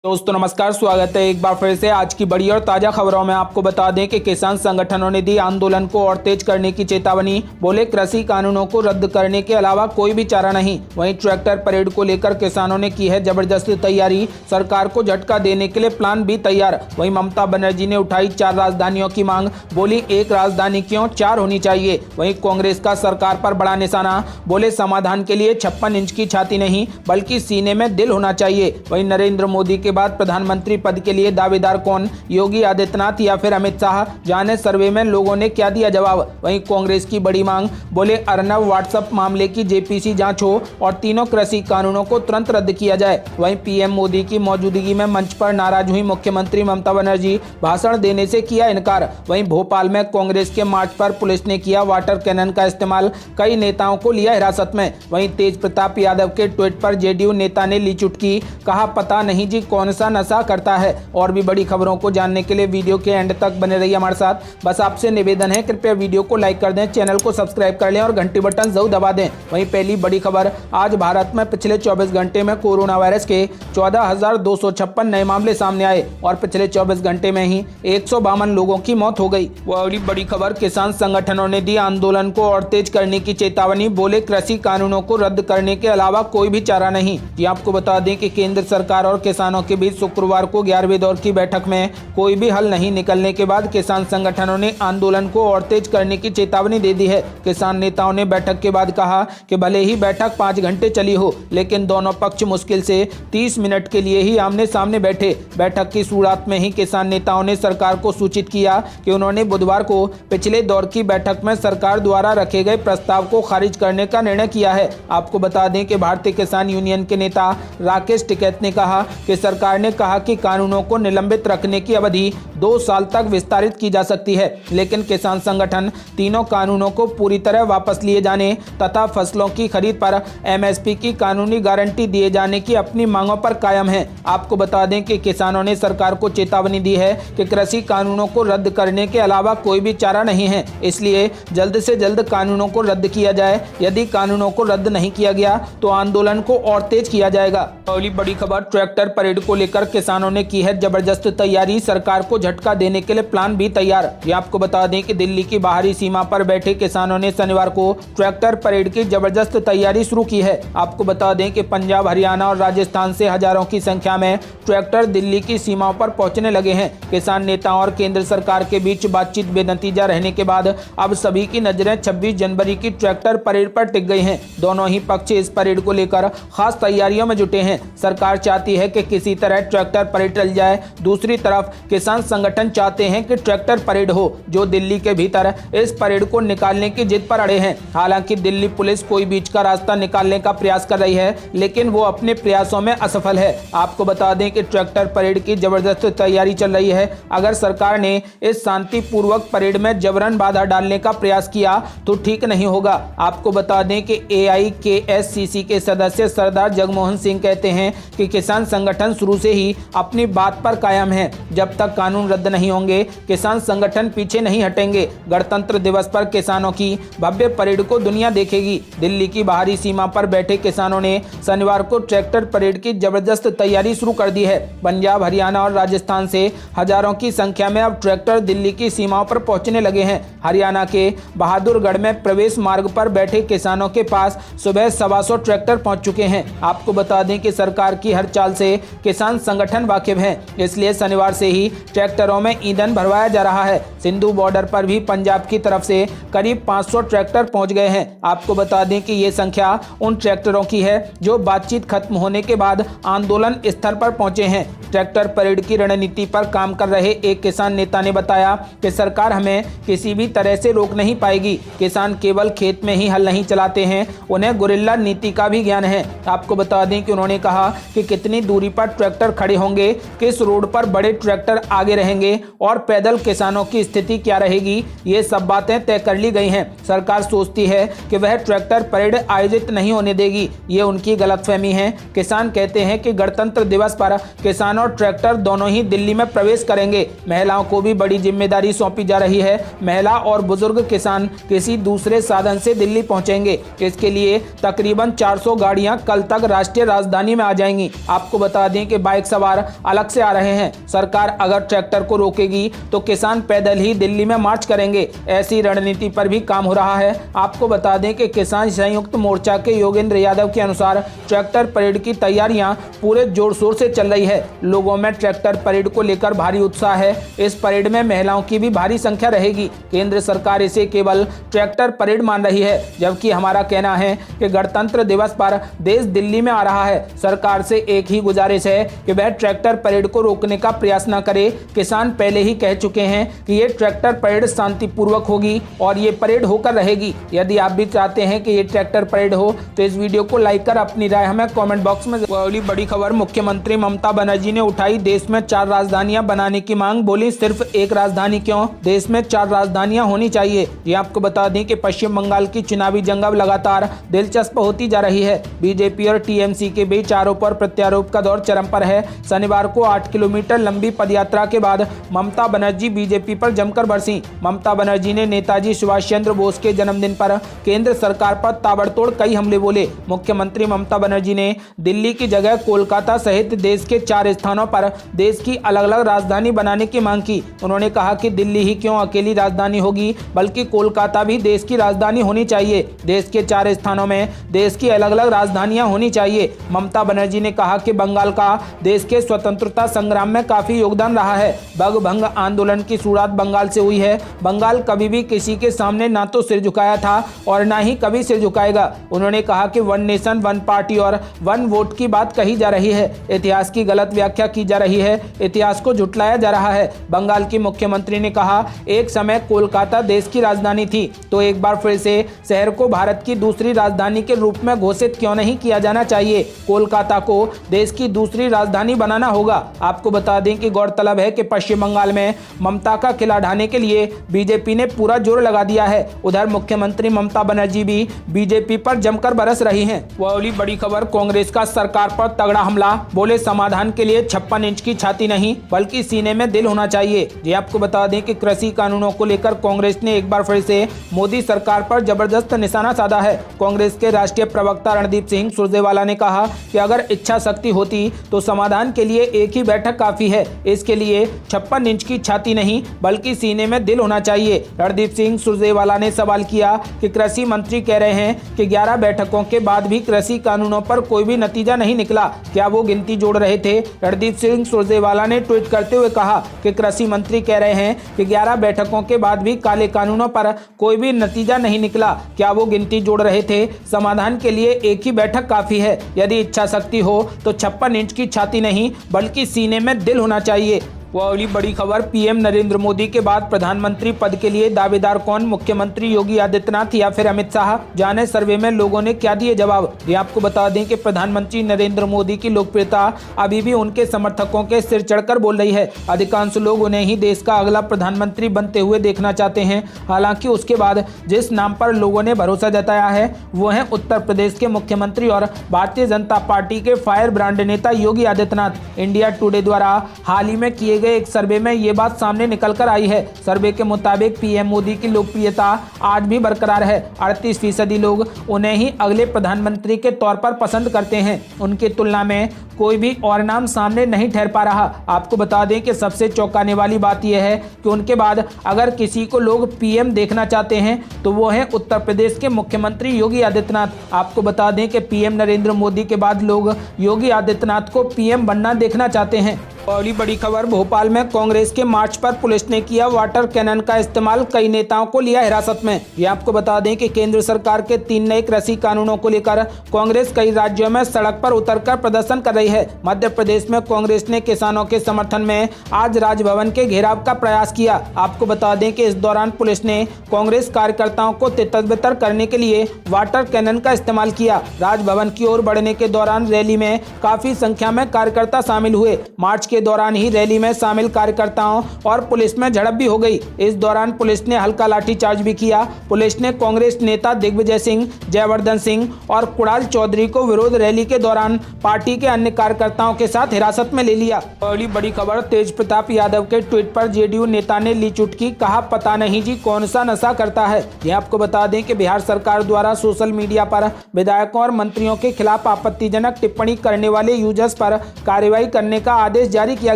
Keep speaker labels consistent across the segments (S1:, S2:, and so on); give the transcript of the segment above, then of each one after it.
S1: दोस्तों नमस्कार, स्वागत है एक बार फिर से आज की बड़ी और ताजा खबरों में। आपको बता दें कि किसान संगठनों ने दी आंदोलन को और तेज करने की चेतावनी। बोले कृषि कानूनों को रद्द करने के अलावा कोई भी चारा नहीं। वहीं ट्रैक्टर परेड को लेकर किसानों ने की है जबरदस्त तैयारी। सरकार को झटका देने के लिए प्लान भी तैयार। वहीं ममता बनर्जी ने उठाई 4 राजधानियों की मांग। बोली एक राजधानी क्यों 4 होनी चाहिए। वहीं कांग्रेस का सरकार पर बड़ा निशाना। बोले समाधान के लिए 56 इंच की छाती नहीं बल्कि सीने में दिल होना चाहिए। वहीं नरेंद्र मोदी के बाद प्रधानमंत्री पद के लिए दावेदार कौन, योगी आदित्यनाथ या फिर अमित शाह, जाने सर्वे में लोगों ने क्या दिया जवाब। वहीं कांग्रेस की बड़ी मांग। बोले अर्नब व्हाट्सएप मामले की जेपीसी जांच हो और तीनों कृषि कानूनों को तुरंत रद्द किया जाए। वहीं पीएम मोदी की मौजूदगी में मंच पर नाराज हुई मुख्यमंत्री ममता बनर्जी, भाषण देने से किया इनकार। वहीं भोपाल में कांग्रेस के मार्च पर पुलिस ने किया वाटर कैनन का इस्तेमाल, कई नेताओं को लिया हिरासत में। वहीं तेज प्रताप यादव के ट्वीट पर जेडीयू नेता ने ली चुटकी, कहा पता नहीं जी कौन सा नशा करता है। और भी बड़ी खबरों को जानने के लिए वीडियो के एंड तक बने रहिए हमारे साथ। बस आपसे निवेदन है कृपया वीडियो को लाइक कर दें, चैनल को सब्सक्राइब कर लें और घंटी बटन जरूर दबा दें। वहीं पहली बड़ी खबर, आज भारत में पिछले 24 घंटे में कोरोना वायरस के 14,256 नए मामले सामने आए और पिछले 24 घंटे में ही 152 लोगों की मौत हो गई। वही बड़ी खबर, किसान संगठनों ने दी आंदोलन को और तेज करने की चेतावनी। बोले कृषि कानूनों को रद्द करने के अलावा कोई भी चारा नहीं। ये आपको बता दें कि केंद्र सरकार और किसानों के बीच शुक्रवार को 11वें दौर की बैठक में कोई भी हल नहीं निकलने के बाद किसान संगठनों ने आंदोलन को और तेज करने की चेतावनी दे दी है। किसान नेताओं ने बैठक के बाद कहा कि भले ही बैठक 5 घंटे चली हो लेकिन दोनों पक्ष मुश्किल से 30 मिनट के लिए ही आमने सामने बैठे। बैठक की शुरुआत में ही किसान नेताओं ने सरकार को सूचित किया कि उन्होंने बुधवार को पिछले दौर की बैठक में सरकार द्वारा रखे गए प्रस्ताव को खारिज करने का निर्णय किया है। आपको बता दें कि भारतीय किसान यूनियन के नेता राकेश टिकैत ने कहा कि सरकार ने कहा कि कानूनों को निलंबित रखने की अवधि 2 साल तक विस्तारित की जा सकती है, लेकिन किसान संगठन तीनों कानूनों को पूरी तरह वापस लिए जाने तथा फसलों की खरीद पर एमएसपी की कानूनी गारंटी दिए जाने की अपनी मांगों पर कायम है। आपको बता दें कि किसानों ने सरकार को चेतावनी दी है कि कृषि कानूनों को रद्द करने के अलावा कोई भी चारा नहीं है, इसलिए जल्द से जल्द कानूनों को रद्द किया जाए। यदि कानूनों को रद्द नहीं किया गया तो आंदोलन को और तेज किया जाएगा। अगली बड़ी खबर, ट्रैक्टर परेड को लेकर किसानों ने की है जबरदस्त तैयारी। सरकार को झटका देने के लिए प्लान भी तैयार। ये आपको बता दें कि दिल्ली की बाहरी सीमा पर बैठे किसानों ने शनिवार को ट्रैक्टर परेड की जबरदस्त तैयारी शुरू की है। आपको बता दें कि पंजाब, हरियाणा और राजस्थान से हजारों की संख्या में ट्रैक्टर दिल्ली की सीमाओं पर पहुंचने लगे हैं। किसान नेताओं और केंद्र सरकार के बीच बातचीत बेनतीजा रहने के बाद अब सभी की नजरें 26 जनवरी की ट्रैक्टर परेड पर टिक गई हैं। दोनों ही पक्ष इस परेड को लेकर खास तैयारियों में जुटे हैं। सरकार चाहती है कि किसी तरह ट्रैक्टर परेड टल जाए, दूसरी तरफ किसान संगठन चाहते हैं कि ट्रैक्टर परेड हो। जो दिल्ली के भीतर इस परेड को निकालने की जिद पर अड़े हैं। हालांकि दिल्ली पुलिस कोई बीच का रास्ता निकालने का प्रयास कर रही है, लेकिन वो अपने प्रयासों में असफल है। आपको बता दें कि ट्रैक्टर परेड की जबरदस्त तैयारी चल रही है। अगर सरकार ने इस शांतिपूर्वक परेड में जबरन बाधा डालने का प्रयास किया तो ठीक नहीं होगा। आपको बता दें कि AIKSCC के सदस्य सरदार जगमोहन सिंह कहते हैं कि किसान संगठन शुरू से ही अपनी बात पर कायम है। जब तक कानून रद्द नहीं होंगे किसान संगठन पीछे नहीं हटेंगे। गणतंत्र दिवस पर किसानों की भव्य परेड को दुनिया देखेगी। दिल्ली की बाहरी सीमा पर बैठे किसानों ने शनिवार को ट्रैक्टर परेड की जबरदस्त तैयारी शुरू कर दी है। पंजाब, हरियाणा और राजस्थान से हजारों की संख्या में अब ट्रैक्टर दिल्ली की सीमाओं पर पहुंचने लगे हैं। हरियाणा के बहादुरगढ़ में प्रवेश मार्ग पर बैठे किसानों के पास सुबह 125 ट्रैक्टर पहुंच चुके हैं। आपको बता दें कि सरकार की हर चाल से किसान संगठन वाकिफ है, इसलिए शनिवार से ही ट्रैक्टरों में ईंधन भरवाया जा रहा है। सिंधु बॉर्डर पर भी पंजाब की तरफ से करीब 500 ट्रैक्टर पहुंच गए हैं। आपको बता दें कि ये संख्या उन ट्रैक्टरों की है जो बातचीत खत्म होने के बाद आंदोलन स्थल पर पहुंचे हैं। ट्रैक्टर परेड की रणनीति पर काम कर रहे एक किसान नेता ने बताया कि सरकार हमें किसी भी तरह से रोक नहीं पाएगी। किसान केवल खेत में ही हल नहीं चलाते हैं, उन्हें गुरिल्ला नीति का भी ज्ञान है। आपको बता दें कि उन्होंने कहा कि कितनी दूरी पर ट्रैक्टर खड़े होंगे, किस रोड पर बड़े ट्रैक्टर आगे रहेंगे और पैदल किसानों की स्थिति क्या रहेगी, ये सब बातें तय कर ली गई हैं। सरकार सोचती है कि वह ट्रैक्टर परेड आयोजित नहीं होने देगी, ये उनकी गलतफहमी है। किसान कहते हैं कि गणतंत्र दिवस पर किसान और ट्रैक्टर दोनों ही दिल्ली में प्रवेश करेंगे। महिलाओं को भी बड़ी जिम्मेदारी सौंपी जा रही है। महिला और बुजुर्ग किसान किसी दूसरे साधन से दिल्ली पहुंचेंगे। इसके लिए तकरीबन 400 गाड़ियां कल तक राष्ट्रीय राजधानी में आ जाएंगी। आपको बता दें कि के बाइक सवार अलग से आ रहे हैं। सरकार अगर ट्रैक्टर को रोकेगी तो किसान पैदल ही दिल्ली में मार्च करेंगे। ऐसी रणनीति पर भी काम हो रहा है। आपको बता दें कि किसान संयुक्त मोर्चा के योगेंद्र यादव के अनुसार ट्रैक्टर परेड की तैयारियां पूरे जोर शोर से चल रही है। लोगों में ट्रैक्टर परेड को लेकर भारी उत्साह है। इस परेड में महिलाओं की भी भारी संख्या रहेगी। केंद्र सरकार इसे केवल ट्रैक्टर परेड मान रही है, जबकि हमारा कहना है कि गणतंत्र दिवस पर देश दिल्ली में आ रहा है। सरकार से एक ही गुजारिश है कि वह ट्रैक्टर परेड को रोकने का प्रयास न करे। किसान पहले ही कह चुके हैं कि ये ट्रैक्टर परेड शांतिपूर्वक होगी और ये परेड होकर रहेगी। यदि आप भी चाहते हैं कि ये ट्रैक्टर परेड हो तो इस वीडियो को लाइक कर अपनी राय हमें कमेंट बॉक्स में। अगली बड़ी खबर, मुख्यमंत्री ममता बनर्जी ने उठाई देश में 4 राजधानियां बनाने की मांग। बोली सिर्फ एक राजधानी क्यों, देश में 4 राजधानियां होनी चाहिए। ये आपको बता दें कि पश्चिम बंगाल की चुनावी जंग अब लगातार दिलचस्प होती जा रही है। बीजेपी और टीएमसी के बीच आरोप और प्रत्यारोप का दौर चरम पर है। शनिवार को 8 किलोमीटर लंबी पदयात्रा के बाद ममता बनर्जी बीजेपी पर जमकर बरसी। ममता बनर्जी ने नेताजी सुभाष चंद्र बोस के जन्मदिन पर केंद्र सरकार पर ताबड़तोड़ कई हमले बोले। मुख्यमंत्री ममता बनर्जी ने दिल्ली की जगह कोलकाता सहित देश के 4 स्थानों पर देश की अलग अलग राजधानी बनाने की मांग की। उन्होंने कहा कि दिल्ली ही क्यों अकेली राजधानी होगी, बल्कि कोलकाता भी देश की राजधानी होनी चाहिए। देश के 4 स्थानों में देश की अलग अलग राजधानियां होनी चाहिए। ममता बनर्जी ने कहा कि बंगाल का देश के स्वतंत्रता संग्राम में काफी योगदान रहा है। बग भंग आंदोलन की शुरुआत बंगाल से हुई है। बंगाल कभी भी किसी के सामने ना तो सिर झुकाया था और ना ही कभी सिर झुकाएगा। उन्होंने कहा कि 1 नेशन 1 पार्टी और 1 वोट की बात कही जा रही है। इतिहास की गलत व्याख्या की जा रही है, इतिहास को झुटलाया जा रहा है। बंगाल की मुख्यमंत्री ने कहा एक समय कोलकाता देश की राजधानी थी, तो एक बार फिर से शहर को भारत की दूसरी राजधानी के रूप में घोषित क्यों नहीं किया जाना चाहिए। कोलकाता को देश की दूसरी राजधानी बनाना होगा। आपको बता दें कि गौरतलब है कि पश्चिम बंगाल में ममता का किला ढाने के लिए बीजेपी ने पूरा जोर लगा दिया है। उधर मुख्यमंत्री ममता बनर्जी भी बीजेपी पर जमकर बरस रही हैं। वह अगली बड़ी खबर, कांग्रेस का सरकार पर तगड़ा हमला। बोले समाधान के लिए 56 इंच की छाती नहीं बल्कि सीने में दिल होना चाहिए। ये आपको बता दें कि कृषि कानूनों को लेकर कांग्रेस ने एक बार फिर से मोदी सरकार पर जबरदस्त निशाना साधा है। कांग्रेस के राष्ट्रीय प्रवक्ता रणदीप सिंह सुरजेवाला ने कहा कि अगर इच्छा शक्ति होती तो समाधान के लिए एक ही बैठक काफी है। इसके लिए 56 इंच की छाती नहीं बल्कि सीने में दिल होना चाहिए। रणदीप सिंह सुरजेवाला ने सवाल किया कि कृषि मंत्री कह रहे हैं कि 11 बैठकों के बाद भी कृषि कानूनों पर कोई भी नतीजा नहीं निकला, क्या वो गिनती जोड़ रहे थे। रणदीप सिंह सुरजेवाला ने ट्वीट करते हुए कहा कि कृषि मंत्री कह रहे हैं कि 11 बैठकों के बाद भी काले कानूनों पर कोई भी नतीजा नहीं निकला, क्या वो गिनती जोड़ रहे थे। समाधान के लिए एक ही बैठक काफी है। यदि इच्छा शक्ति हो तो 56 इंच की छाती नहीं बल्कि सीने में दिल होना चाहिए। वह अगली बड़ी खबर, पीएम नरेंद्र मोदी के बाद प्रधानमंत्री पद के लिए दावेदार कौन, मुख्यमंत्री योगी आदित्यनाथ या फिर अमित शाह। जाने सर्वे में लोगों ने क्या दिए जवाब। ये आपको बता दें कि प्रधानमंत्री नरेंद्र मोदी की लोकप्रियता अभी भी उनके समर्थकों के सिर चढ़कर बोल रही है। अधिकांश लोग उन्हें ही देश का अगला प्रधानमंत्री बनते हुए देखना चाहते हैं। हालांकि उसके बाद जिस नाम पर लोगों ने भरोसा जताया है वो है उत्तर प्रदेश के मुख्यमंत्री और भारतीय जनता पार्टी के फायर ब्रांड नेता योगी आदित्यनाथ। इंडिया टुडे द्वारा हाल ही में किए एक सर्वे में ये बात सामने निकल कर आई है। सर्वे के मुताबिक पीएम मोदी की लोकप्रियता आज भी बरकरार है। 38% लोग उन्हें ही अगले प्रधानमंत्री के तौर पर पसंद करते हैं। उनकी तुलना में कोई भी और नाम सामने नहीं ठहर पा रहा। आपको बता दें कि सबसे चौंकाने वाली बात यह है कि उनके बाद अगर किसी को लोग पीएम देखना चाहते हैं तो वो है उत्तर प्रदेश के मुख्यमंत्री योगी आदित्यनाथ। आपको बता दें कि पीएम नरेंद्र मोदी के बाद लोग योगी आदित्यनाथ को पीएम बनना देखना चाहते हैं। अगली बड़ी खबर, भोपाल में कांग्रेस के मार्च पर पुलिस ने किया वाटर कैनन का इस्तेमाल, कई नेताओं को लिया हिरासत में। ये आपको बता दें कि केंद्र सरकार के 3 नए कृषि कानूनों को लेकर कांग्रेस कई राज्यों में सड़क पर उतरकर प्रदर्शन कर रही है। मध्य प्रदेश में कांग्रेस ने किसानों के समर्थन में आज राजभवन के घेराव का प्रयास किया। आपको बता दें कि इस दौरान पुलिस ने कांग्रेस कार्यकर्ताओं को तितर-बितर करने के लिए वाटर कैनन का इस्तेमाल किया। राजभवन की ओर बढ़ने के दौरान रैली में काफी संख्या में कार्यकर्ता शामिल हुए। मार्च के दौरान ही रैली में शामिल कार्यकर्ताओं और पुलिस में झड़प भी हो गई। इस दौरान पुलिस ने हल्का लाठीचार्ज भी किया। पुलिस ने कांग्रेस नेता दिग्विजय सिंह, जयवर्धन सिंह और कुणाल चौधरी को विरोध रैली के दौरान पार्टी के अन्य कार्यकर्ताओं के साथ हिरासत में ले लिया। अगली बड़ी खबर, तेज प्रताप यादव के ट्वीट पर जेडीयू नेता ने ली चुटकी, कहा पता नहीं जी कौन सा नशा करता है। यह आपको बता दें कि बिहार सरकार द्वारा सोशल मीडिया पर विधायकों और मंत्रियों के खिलाफ आपत्तिजनक टिप्पणी करने वाले यूजर्स पर कार्रवाई करने का आदेश जारी किया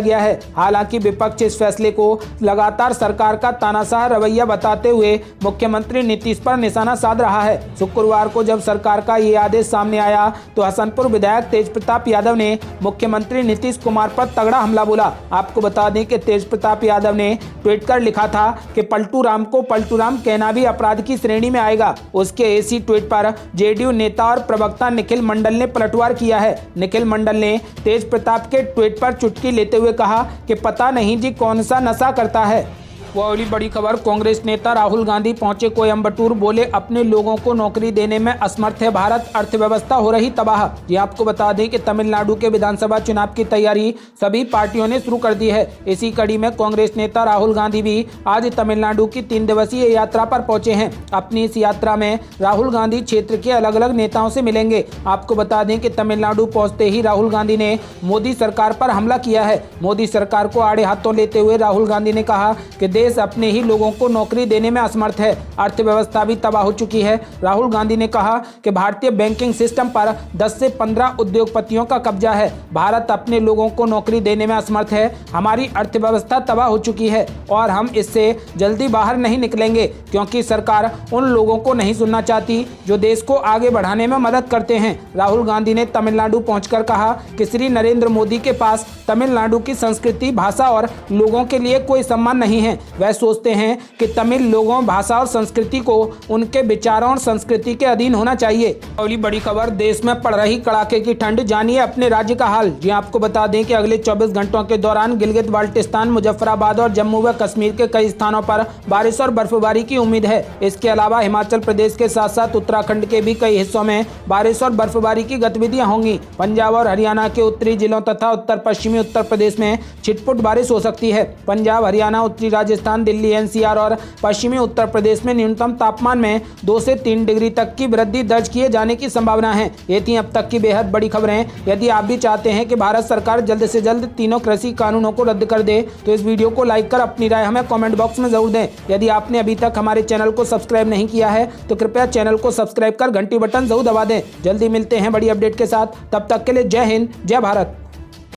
S1: गया है। हालांकि विपक्ष इस फैसले को लगातार सरकार का तानाशाह रवैया बताते हुए मुख्यमंत्री नीतीश पर निशाना साध रहा है। शुक्रवार को जब सरकार का ये आदेश सामने आया तो हसनपुर विधायक तेज प्रताप यादव ने मुख्यमंत्री नीतीश कुमार पर तगड़ा हमला बोला। आपको बता दें कि तेज प्रताप यादव ने ट्वीट कर लिखा था कि पलटू राम को पलटू राम कहना भी अपराध की श्रेणी में आएगा। उसके इसी ट्वीट पर जेडीयू नेता और प्रवक्ता निखिल मंडल ने पलटवार किया है। निखिल मंडल ने तेज प्रताप के ट्वीट पर चुटकी लेते हुए कहा कि पता नहीं जी कौन सा नशा करता है। वो अगली बड़ी खबर, कांग्रेस नेता राहुल गांधी पहुंचे कोयम्बटूर, बोले अपने लोगों को नौकरी देने में असमर्थ है भारत, अर्थव्यवस्था हो रही तबाह। ये आपको बता दें कि तमिलनाडु के विधानसभा चुनाव की तैयारी सभी पार्टियों ने शुरू कर दी है। इसी कड़ी में कांग्रेस नेता राहुल गांधी भी आज तमिलनाडु की 3 दिवसीय यात्रा पर पहुंचे हैं। अपनी इस यात्रा में राहुल गांधी क्षेत्र के अलग अलग नेताओं से मिलेंगे। आपको बता दें कि तमिलनाडु पहुंचते ही राहुल गांधी ने मोदी सरकार पर हमला किया है। मोदी सरकार को आड़े हाथों लेते हुए राहुल गांधी ने कहा कि देश अपने ही लोगों को नौकरी देने में असमर्थ है, अर्थव्यवस्था भी तबाह हो चुकी है। राहुल गांधी ने कहा कि भारतीय बैंकिंग सिस्टम पर 10 से 15 उद्योगपतियों का कब्जा है। भारत अपने लोगों को नौकरी देने में असमर्थ है, हमारी अर्थव्यवस्था तबाह हो चुकी है और हम इससे जल्दी बाहर नहीं निकलेंगे क्योंकि सरकार उन लोगों को नहीं सुनना चाहती जो देश को आगे बढ़ाने में मदद करते हैं। राहुल गांधी ने तमिलनाडु पहुंचकर कहा कि श्री नरेंद्र मोदी के पास तमिलनाडु की संस्कृति, भाषा और लोगों के लिए कोई सम्मान नहीं है। वह सोचते हैं कि तमिल लोगों, भाषा और संस्कृति को उनके विचारों और संस्कृति के अधीन होना चाहिए। अगली बड़ी खबर, देश में पड़ रही कड़ाके की ठंड, जानिए अपने राज्य का हाल। जी आपको बता दें कि अगले 24 घंटों के दौरान गिलगित बाल्टिस्तान, मुजफ्फराबाद और जम्मू व कश्मीर के कई स्थानों पर बारिश और बर्फबारी की उम्मीद है। इसके अलावा हिमाचल प्रदेश के साथ साथ उत्तराखंड के भी कई हिस्सों में बारिश और बर्फबारी की गतिविधियां होंगी। पंजाब और हरियाणा के उत्तरी जिलों तथा उत्तर पश्चिमी उत्तर प्रदेश में छिटपुट बारिश हो सकती है। पंजाब, हरियाणा, उत्तरी राजस्थान, दिल्ली, एनसीआर और पश्चिमी उत्तर प्रदेश में न्यूनतम तापमान में 2 से 3 डिग्री तक की वृद्धि दर्ज किए जाने की संभावना है। ये थी अब तक की बेहद बड़ी खबरें। यदि आप भी चाहते हैं कि भारत सरकार जल्द से जल्द तीनों कृषि कानूनों को रद्द कर दे तो इस वीडियो को लाइक कर अपनी राय हमें कमेंट बॉक्स में जरूर दें। यदि आपने अभी तक हमारे चैनल को सब्सक्राइब नहीं किया है तो कृपया चैनल को सब्सक्राइब कर घंटी बटन जरूर दबा दें। जल्दी मिलते हैं बड़ी अपडेट के साथ, तब तक के लिए जय हिंद, जय भारत।